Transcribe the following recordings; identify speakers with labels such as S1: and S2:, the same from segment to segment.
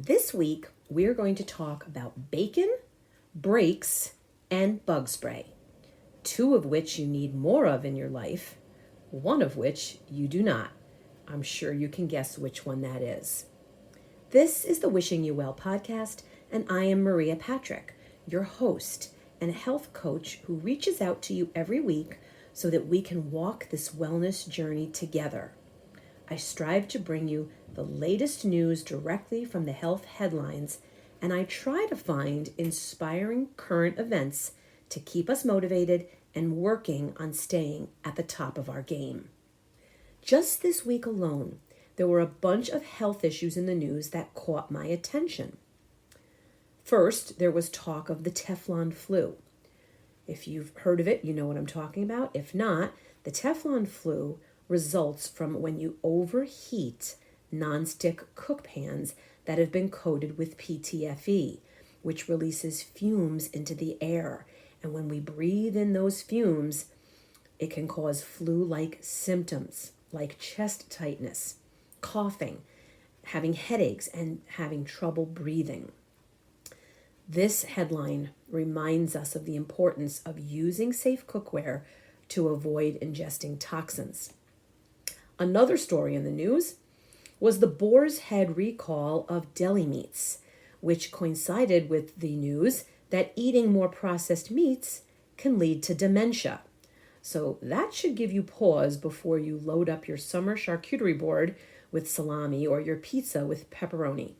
S1: This week, we're going to talk about bacon, breaks, and bug spray, two of which you need more of in your life, one of which you do not. I'm sure you can guess which one that is. This is the Wishing You Well podcast, and I am Maria Patrick, your host and health coach who reaches out to you every week so that we can walk this wellness journey together. I strive to bring you the latest news directly from the health headlines, and I try to find inspiring current events to keep us motivated and working on staying at the top of our game. Just this week alone, there were a bunch of health issues in the news that caught my attention. First, there was talk of the Teflon flu. If you've heard of it, you know what I'm talking about. If not, the Teflon flu results from when you overheat nonstick cook pans that have been coated with PTFE, which releases fumes into the air. And when we breathe in those fumes, it can cause flu-like symptoms like chest tightness, coughing, having headaches, and having trouble breathing. This headline reminds us of the importance of using safe cookware to avoid ingesting toxins. Another story in the news was the Boar's Head recall of deli meats, which coincided with the news that eating more processed meats can lead to dementia. So that should give you pause before you load up your summer charcuterie board with salami or your pizza with pepperoni.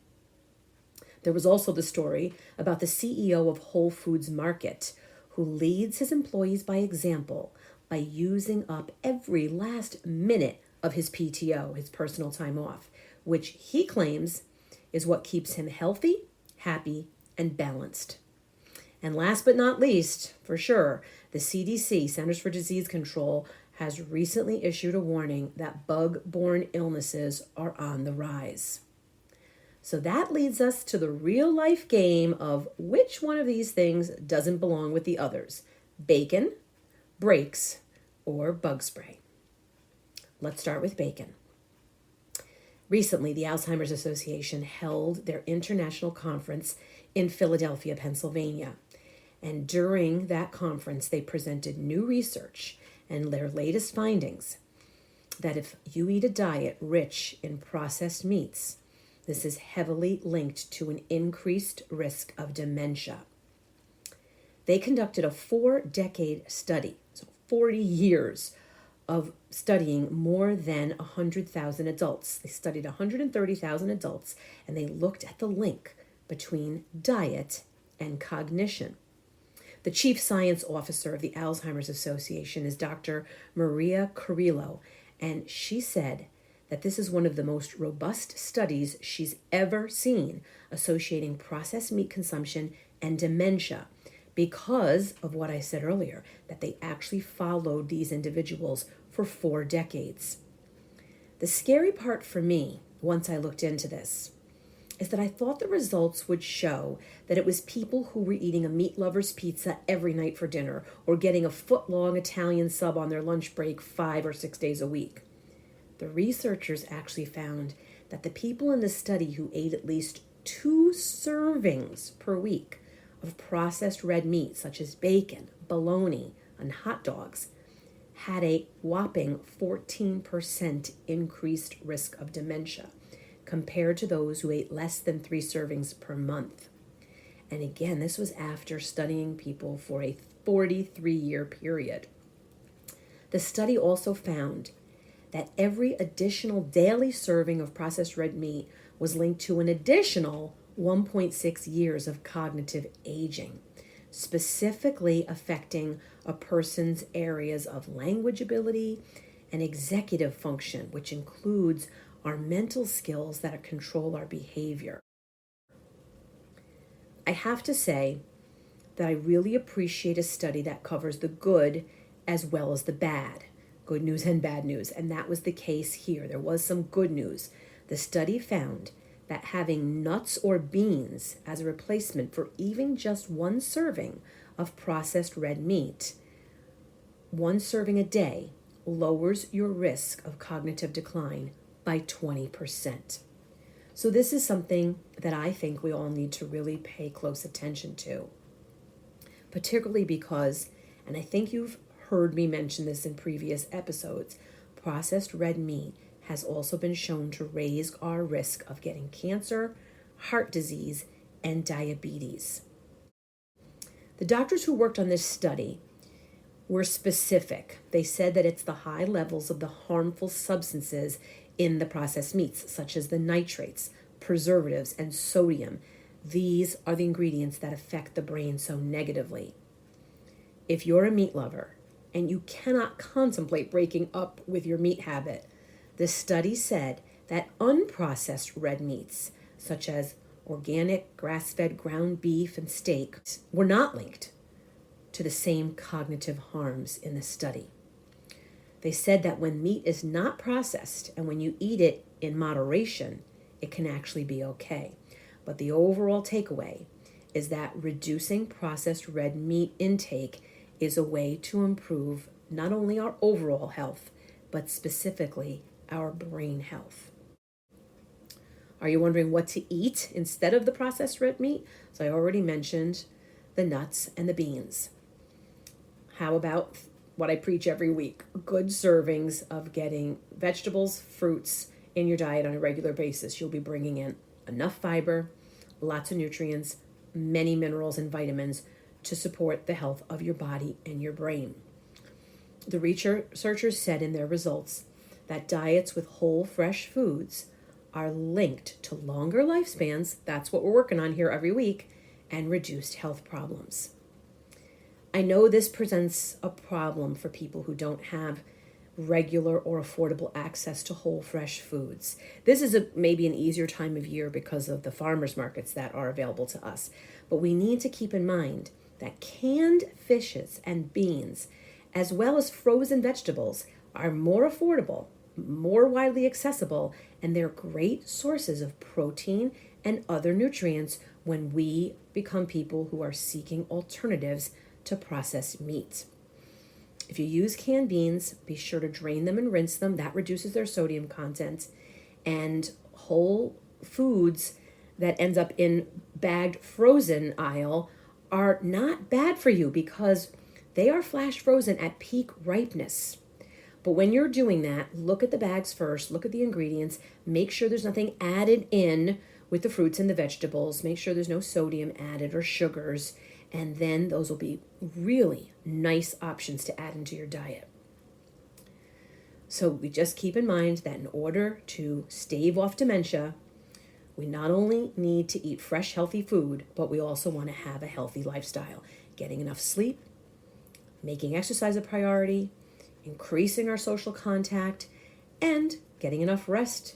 S1: There was also the story about the CEO of Whole Foods Market, who leads his employees by example by using up every last minute of his PTO, his personal time off, which he claims is what keeps him healthy, happy, and balanced. And last but not least, for sure, the CDC, Centers for Disease Control, has recently issued a warning that bug-borne illnesses are on the rise. So that leads us to the real-life game of which one of these things doesn't belong with the others: bacon, breaks, or bug spray. Let's start with bacon. Recently, the Alzheimer's Association held their international conference in Philadelphia, Pennsylvania. And during that conference, they presented new research and their latest findings that if you eat a diet rich in processed meats, this is heavily linked to an increased risk of dementia. They conducted a 4-decade study, so 40 years of studying more than 100,000 adults. They studied 130,000 adults, and they looked at the link between diet and cognition. The chief science officer of the Alzheimer's Association is Dr. Maria Carrillo, and she said that this is one of the most robust studies she's ever seen associating processed meat consumption and dementia, because of what I said earlier, that they actually followed these individuals for 4 decades. The scary part for me, once I looked into this, is that I thought the results would show that it was people who were eating a meat lover's pizza every night for dinner or getting a foot-long Italian sub on their lunch break 5 or 6 days a week. The researchers actually found that the people in the study who ate at least 2 servings per week of processed red meat, such as bacon, bologna, and hot dogs, had a whopping 14% increased risk of dementia compared to those who ate less than 3 servings per month. And again, this was after studying people for a 43-year period. The study also found that every additional daily serving of processed red meat was linked to an additional 1.6 years of cognitive aging, specifically affecting a person's areas of language ability and executive function, which includes our mental skills that control our behavior. I have to say that I really appreciate a study that covers the good as well as the bad, good news and bad news, and that was the case here. There was some good news. The study found that having nuts or beans as a replacement for even just 1 serving of processed red meat, 1 serving a day, lowers your risk of cognitive decline by 20%. So this is something that I think we all need to really pay close attention to, particularly because, and I think you've heard me mention this in previous episodes, processed red meat has also been shown to raise our risk of getting cancer, heart disease, and diabetes. The doctors who worked on this study were specific. They said that it's the high levels of the harmful substances in the processed meats, such as the nitrates, preservatives, and sodium. These are the ingredients that affect the brain so negatively. If you're a meat lover and you cannot contemplate breaking up with your meat habit, the study said that unprocessed red meats, such as organic, grass-fed ground beef and steak, were not linked to the same cognitive harms in the study. They said that when meat is not processed and when you eat it in moderation, it can actually be okay. But the overall takeaway is that reducing processed red meat intake is a way to improve not only our overall health, but specifically our brain health. Are you wondering what to eat instead of the processed red meat? So I already mentioned the nuts and the beans. How about what I preach every week? Good servings of getting vegetables, fruits in your diet on a regular basis. You'll be bringing in enough fiber, lots of nutrients, many minerals and vitamins to support the health of your body and your brain. The researchers said in their results that diets with whole, fresh foods are linked to longer lifespans, that's what we're working on here every week, and reduced health problems. I know this presents a problem for people who don't have regular or affordable access to whole, fresh foods. This is maybe an easier time of year because of the farmers markets that are available to us. But we need to keep in mind that canned fishes and beans, as well as frozen vegetables, are more affordable, more widely accessible, and they're great sources of protein and other nutrients when we become people who are seeking alternatives to processed meat. If you use canned beans, be sure to drain them and rinse them. That reduces their sodium content. And whole foods that ends up in bagged frozen aisle are not bad for you because they are flash frozen at peak ripeness. But when you're doing that, look at the bags first, look at the ingredients, make sure there's nothing added in with the fruits and the vegetables, make sure there's no sodium added or sugars, and then those will be really nice options to add into your diet. So we just keep in mind that in order to stave off dementia, we not only need to eat fresh, healthy food, but we also want to have a healthy lifestyle. Getting enough sleep, making exercise a priority, increasing our social contact, and getting enough rest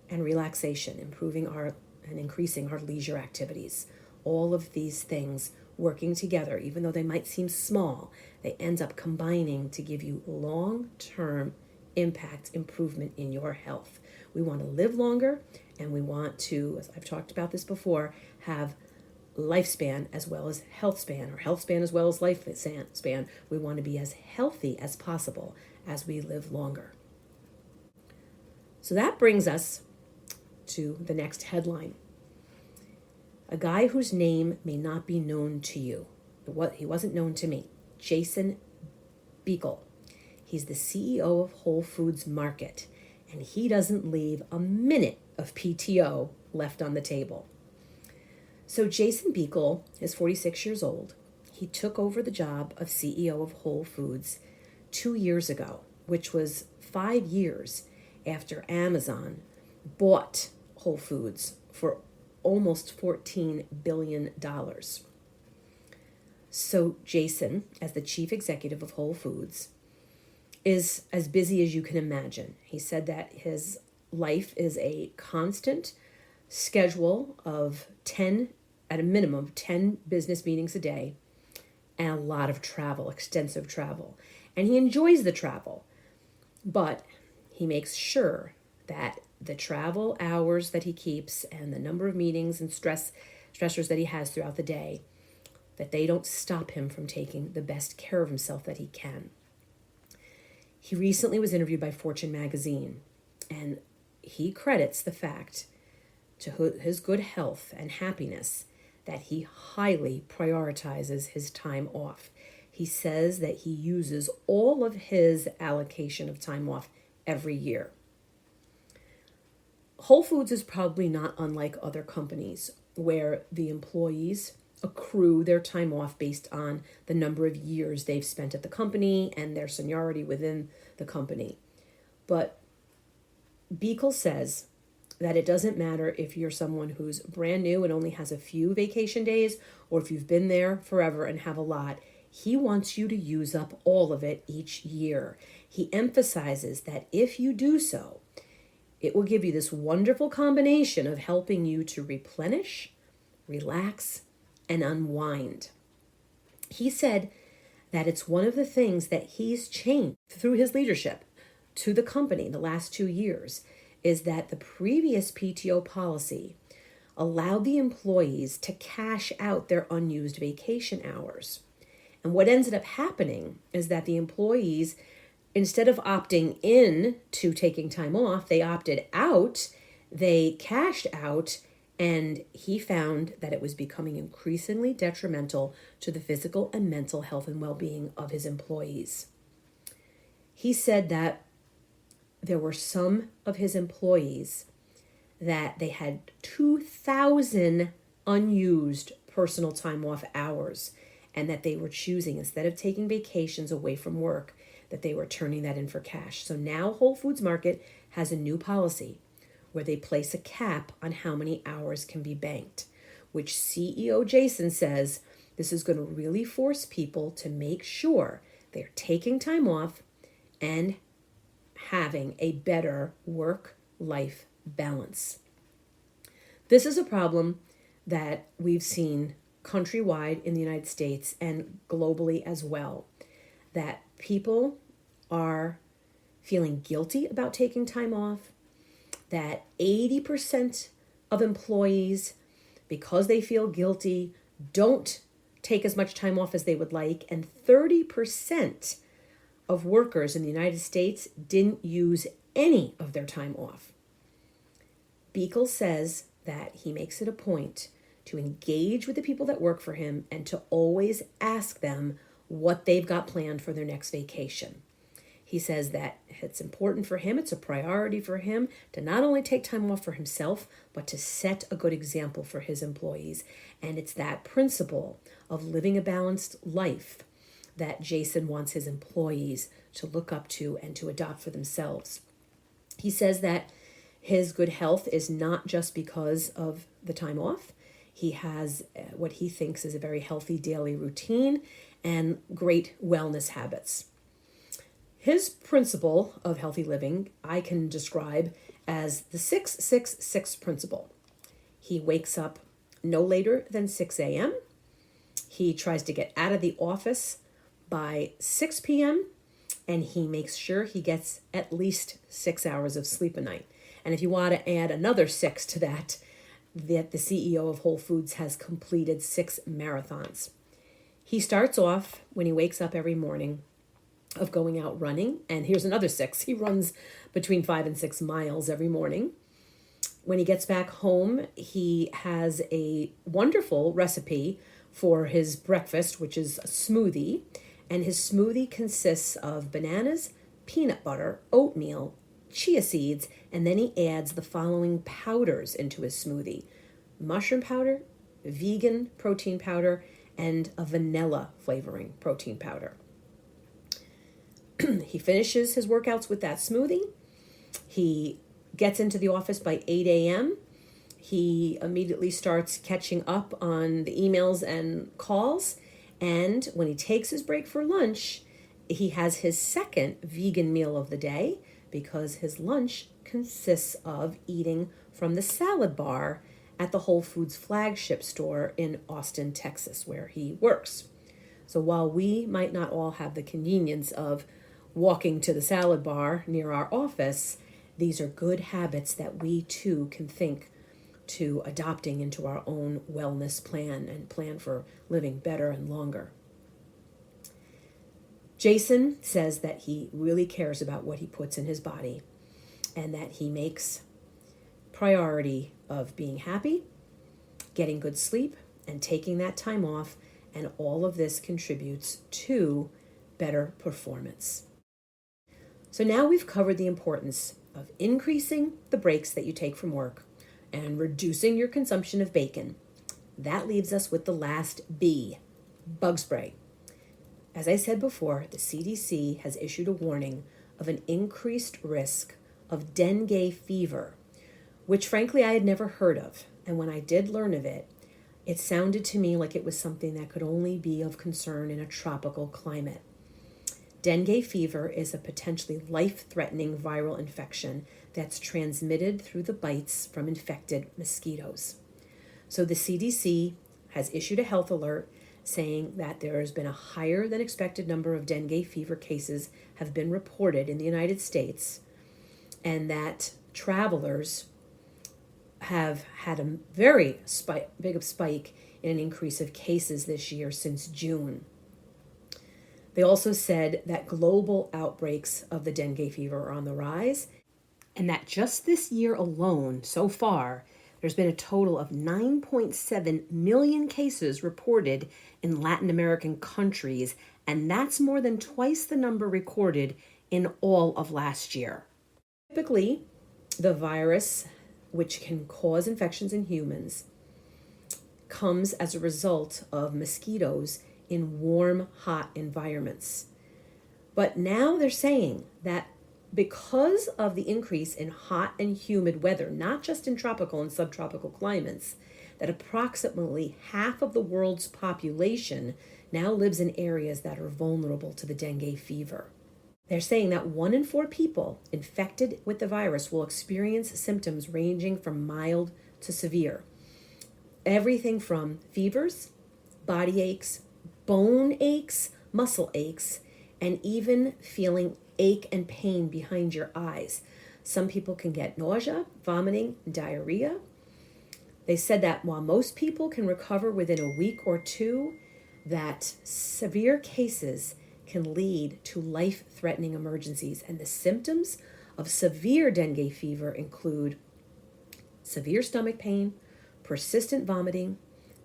S1: and relaxation, improving and increasing our leisure activities. All of these things working together, even though they might seem small, they end up combining to give you long-term impact improvement in your health. We want to live longer, and we want to, as I've talked about this before, have lifespan as well as health span, or health span as well as lifespan. We want to be as healthy as possible as we live longer. So that brings us to the next headline. A guy whose name may not be known to you. He wasn't known to me. Jason Beekle. He's the CEO of Whole Foods Market, and he doesn't leave a minute of PTO left on the table. So Jason Beekle is 46 years old. He took over the job of CEO of Whole Foods 2 years ago, which was 5 years after Amazon bought Whole Foods for almost $14 billion. So Jason, as the chief executive of Whole Foods, is as busy as you can imagine. He said that his life is a constant schedule of 10, at a minimum, 10 business meetings a day and a lot of travel, extensive travel. And he enjoys the travel, but he makes sure that the travel hours that he keeps and the number of meetings and stressors that he has throughout the day, that they don't stop him from taking the best care of himself that he can. He recently was interviewed by Fortune magazine, and he credits the fact to his good health and happiness that he highly prioritizes his time off. He says that he uses all of his allocation of time off every year. Whole Foods is probably not unlike other companies where the employees accrue their time off based on the number of years they've spent at the company and their seniority within the company. But Beekle says that it doesn't matter if you're someone who's brand new and only has a few vacation days, or if you've been there forever and have a lot. He wants you to use up all of it each year. He emphasizes that if you do so, it will give you this wonderful combination of helping you to replenish, relax, and unwind. He said that it's one of the things that he's changed through his leadership to the company the last 2 years is that the previous PTO policy allowed the employees to cash out their unused vacation hours. And what ended up happening is that the employees, instead of opting in to taking time off, they opted out, they cashed out, and he found that it was becoming increasingly detrimental to the physical and mental health and well-being of his employees. He said that there were some of his employees that they had 2,000 unused personal time off hours, and that they were choosing, instead of taking vacations away from work, that they were turning that in for cash. So now Whole Foods Market has a new policy where they place a cap on how many hours can be banked, which CEO Jason says this is going to really force people to make sure they're taking time off and having a better work-life balance. This is a problem that we've seen countrywide in the United States and globally as well, that people are feeling guilty about taking time off, that 80% of employees, because they feel guilty, don't take as much time off as they would like, and 30% of workers in the United States didn't use any of their time off. Beekle says that he makes it a point to engage with the people that work for him and to always ask them what they've got planned for their next vacation. He says that it's important for him, it's a priority for him to not only take time off for himself, but to set a good example for his employees. And it's that principle of living a balanced life that Jason wants his employees to look up to and to adopt for themselves. He says that his good health is not just because of the time off. He has what he thinks is a very healthy daily routine and great wellness habits. His principle of healthy living I can describe as the 666 principle. He wakes up no later than 6 a.m. He tries to get out of the office by 6 p.m. and he makes sure he gets at least 6 hours of sleep a night. And if you want to add another 6 to that the CEO of Whole Foods has completed 6 marathons. He starts off when he wakes up every morning of going out running. And here's another 6. He runs between 5 and 6 miles every morning. When he gets back home, he has a wonderful recipe for his breakfast, which is a smoothie. And his smoothie consists of bananas, peanut butter, oatmeal, chia seeds, and then he adds the following powders into his smoothie: mushroom powder, vegan protein powder, and a vanilla flavoring protein powder. He finishes his workouts with that smoothie. He gets into the office by 8 a.m. He immediately starts catching up on the emails and calls. And when he takes his break for lunch, he has his second vegan meal of the day, because his lunch consists of eating from the salad bar at the Whole Foods flagship store in Austin, Texas, where he works. So while we might not all have the convenience of walking to the salad bar near our office, these are good habits that we too can think to adopting into our own wellness plan and plan for living better and longer. Jason says that he really cares about what he puts in his body and that he makes priority of being happy, getting good sleep, and taking that time off, and all of this contributes to better performance. So now we've covered the importance of increasing the breaks that you take from work and reducing your consumption of bacon. That leaves us with the last B, bug spray. As I said before, the CDC has issued a warning of an increased risk of dengue fever, which frankly I had never heard of. And when I did learn of it, it sounded to me like it was something that could only be of concern in a tropical climate. Dengue fever is a potentially life-threatening viral infection that's transmitted through the bites from infected mosquitoes. So the CDC has issued a health alert saying that there has been a higher than expected number of dengue fever cases have been reported in the United States, and that travelers have had a very big spike in an increase of cases this year since June. They also said that global outbreaks of the dengue fever are on the rise, and that just this year alone, so far, there's been a total of 9.7 million cases reported in Latin American countries, and that's more than twice the number recorded in all of last year. Typically, the virus, which can cause infections in humans, comes as a result of mosquitoes in warm, hot environments. But now they're saying that because of the increase in hot and humid weather, not just in tropical and subtropical climates, that approximately half of the world's population now lives in areas that are vulnerable to the dengue fever. They're saying that 1 in 4 people infected with the virus will experience symptoms ranging from mild to severe. Everything from fevers, body aches, bone aches, muscle aches, and even feeling ache and pain behind your eyes. Some people can get nausea, vomiting, and diarrhea. They said that while most people can recover within a week or two, that severe cases can lead to life-threatening emergencies. And the symptoms of severe dengue fever include severe stomach pain, persistent vomiting,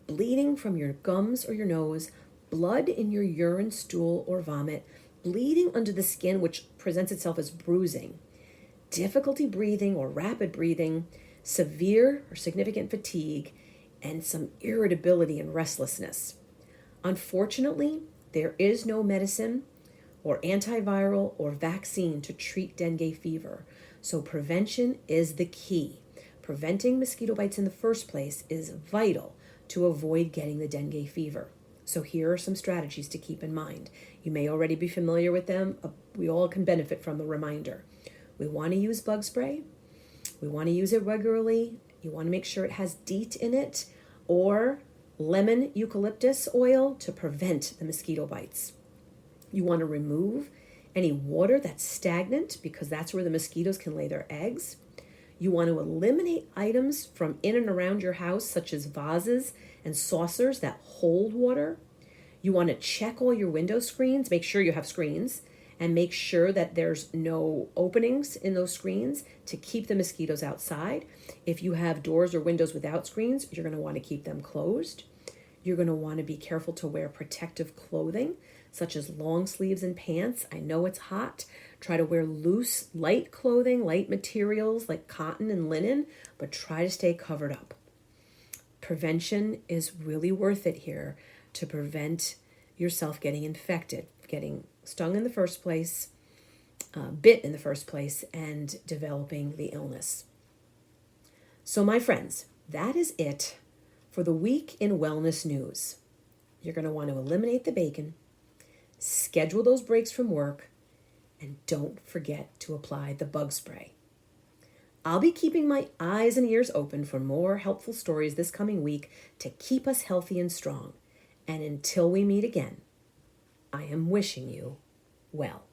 S1: bleeding from your gums or your nose, blood in your urine, stool, or vomit, bleeding under the skin, which presents itself as bruising, difficulty breathing or rapid breathing, severe or significant fatigue, and some irritability and restlessness. Unfortunately, there is no medicine or antiviral or vaccine to treat dengue fever, so prevention is the key. Preventing mosquito bites in the first place is vital to avoid getting the dengue fever. So here are some strategies to keep in mind. You may already be familiar with them. We all can benefit from a reminder. We want to use bug spray. We want to use it regularly. You want to make sure it has DEET in it or lemon eucalyptus oil to prevent the mosquito bites. You want to remove any water that's stagnant because that's where the mosquitoes can lay their eggs. You want to eliminate items from in and around your house, such as vases and saucers that hold water. You want to check all your window screens, make sure you have screens, and make sure that there's no openings in those screens to keep the mosquitoes outside. If you have doors or windows without screens, you're going to want to keep them closed. You're going to want to be careful to wear protective clothing, such as long sleeves and pants. I know it's hot. Try to wear loose, light clothing, light materials like cotton and linen, but try to stay covered up. Prevention is really worth it here to prevent yourself getting infected, getting stung in the first place, bit in the first place, and developing the illness. So my friends, that is it for the week in wellness news. You're going to want to eliminate the bacon, schedule those breaks from work, and don't forget to apply the bug spray. I'll be keeping my eyes and ears open for more helpful stories this coming week to keep us healthy and strong. And until we meet again, I am wishing you well.